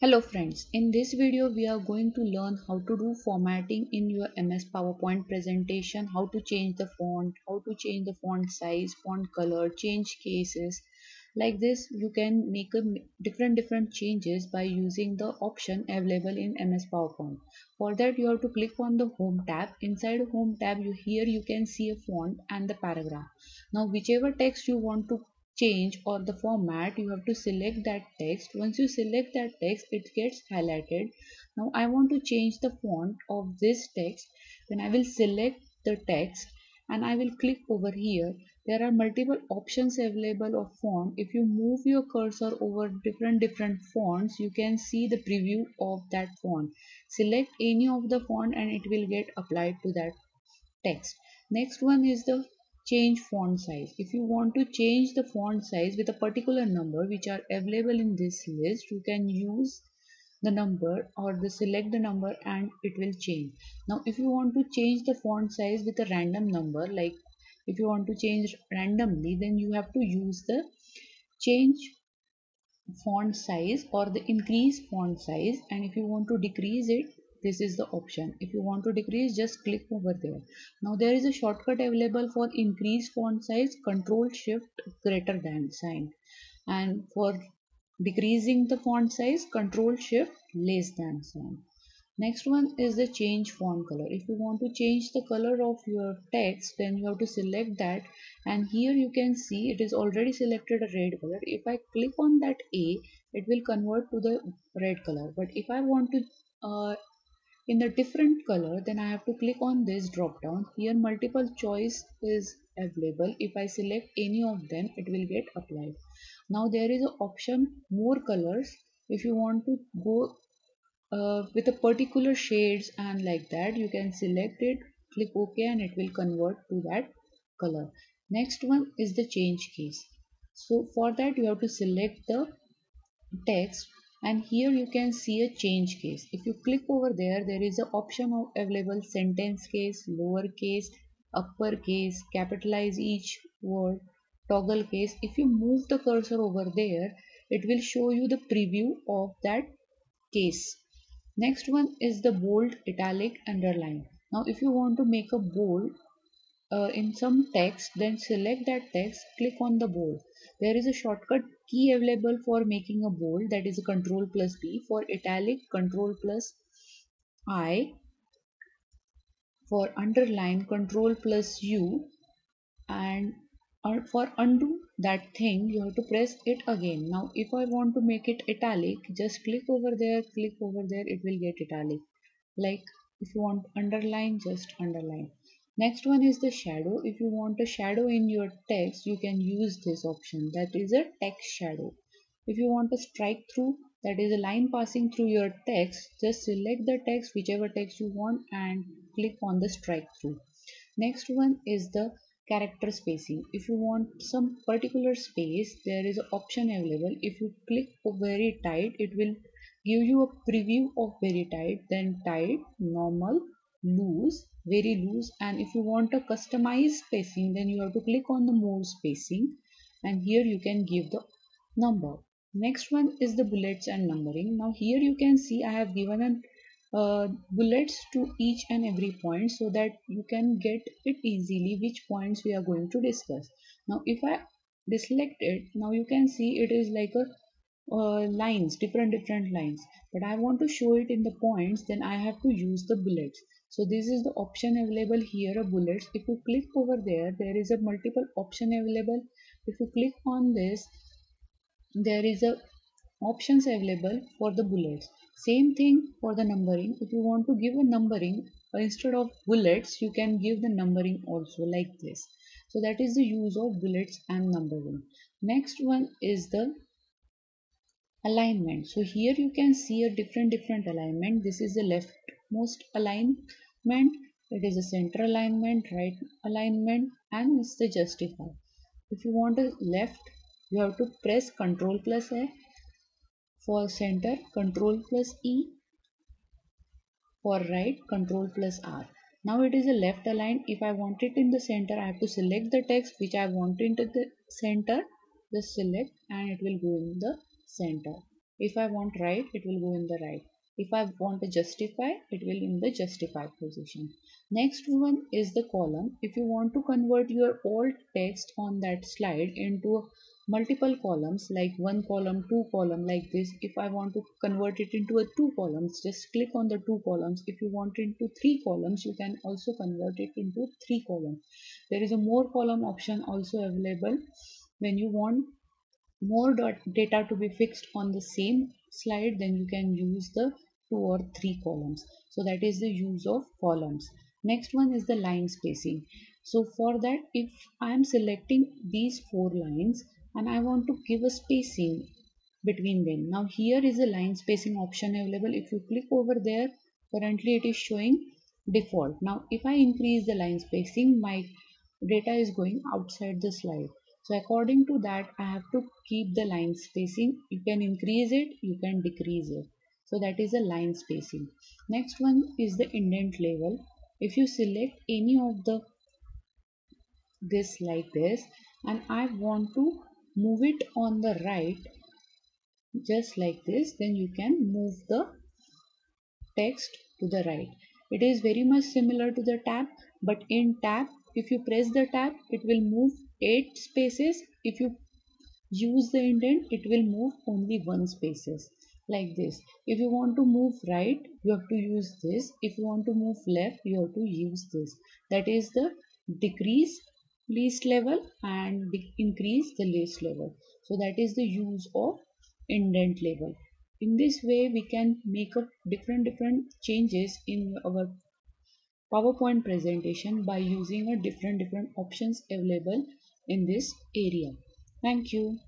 Hello friends, in this video we are going to learn how to do formatting in your MS PowerPoint presentation, how to change the font, how to change the font size, font color, change cases. Like this you can make different changes by using the option available in MS PowerPoint. For that you have to click on the home tab. Inside home tab here you can see a font and the paragraph. Now whichever text you want to change or the format, you have to select that text. Once you select that text, it gets highlighted. Now I want to change the font of this text. Then I will select the text and I will click over here. There are multiple options available of font. If you move your cursor over different fonts, you can see the preview of that font. Select any of the font and it will get applied to that text. Next one is the change font size. If you want to change the font size with a particular number which are available in this list, you can use the number or the select the number and it will change. Now if you want to change the font size with a random number, like if you want to change randomly, then you have to use the change font size or the increase font size, and if you want to decrease it, this is the option. If you want to decrease, just click over there. Now there is a shortcut available for increase font size, control shift greater than sign, and for decreasing the font size, control shift less than sign. Next one is the change font color. If you want to change the color of your text, then you have to select that, and here you can see it is already selected a red color. If I click on that A, it will convert to the red color. But if I want to in a different color, then I have to click on this drop down. Here multiple choice is available. If I select any of them, it will get applied. Now there is an option more colors. If you want to go with a particular shades and like that, you can select it, click OK, and it will convert to that color. Next one is the change case. So for that you have to select the text, and here you can see a change case. If you click over there, there is an option of available sentence case, lower case, upper case, capitalize each word, toggle case. If you move the cursor over there, it will show you the preview of that case. Next one is the bold, italic, underline. Now if you want to make a bold in some text, then select that text, click on the bold. There is a shortcut key available for making a bold, that is a control plus B. For italic, control plus I. For underline, control plus U. And for undo that thing, you have to press it again. Now if I want to make it italic, just click over there, it will get italic. Like if you want underline, just underline. Next one is the shadow. If you want a shadow in your text, you can use this option, that is a text shadow. If you want a strike through, that is a line passing through your text, just select the text, whichever text you want, and click on the strike through. Next one is the character spacing. If you want some particular space, there is an option available. If you click very tight, it will give you a preview of very tight, normal, loose, very loose. And if you want a customized spacing, then you have to click on the more spacing, and here you can give the number. Next one is the bullets and numbering. Now here you can see I have given an bullets to each and every point, so that you can get it easily which points we are going to discuss. Now if I deselect it, now you can see it is like a lines, different lines, but I want to show it in the points, then I have to use the bullets. So this is the option available here, bullets. If you click over there, there is a multiple option available. If you click on this, there is a options available for the bullets. Same thing for the numbering. If you want to give a numbering, instead of bullets, you can give the numbering also like this. So that is the use of bullets and numbering. Next one is the alignment. So here you can see a different alignment. This is the leftmost alignment, it is a center alignment, right alignment, and it's the justify. If you want a left, you have to press Ctrl plus A. For center, Ctrl plus E. For right, Ctrl plus R. Now it is a left aligned. If I want it in the center, I have to select the text which I want into the center. Just select and it will go in the center. If I want right, it will go in the right. If I want to justify, it will in the justified position. Next one is the column. If you want to convert your old text on that slide into multiple columns, like one column, two column, like this. If I want to convert it into a two columns, just click on the two columns. If you want it into three columns, you can also convert it into three columns. There is a more column option also available when you want more data to be fixed on the same slide. Then you can use the two or three columns. So that is the use of columns. Next one is the line spacing. So for that, if I am selecting these four lines and I want to give a spacing between them, now here is a line spacing option available. If you click over there, currently it is showing default. Now if I increase the line spacing, my data is going outside the slide. So according to that, I have to keep the line spacing. You can increase it, you can decrease it. So that is a line spacing. Next one is the indent level. If you select any of the this like this and I want to move it on the right just like this, then you can move the text to the right. It is very much similar to the tab, but in tab, if you press the tab, it will move 8 spaces. If you use the indent, it will move only 1 spaces like this. If you want to move right, you have to use this. If you want to move left, you have to use this. That is the decrease least level and increase the least level. So that is the use of indent level. In this way, we can make a different changes in our PowerPoint presentation by using a different options available in this area. Thank you.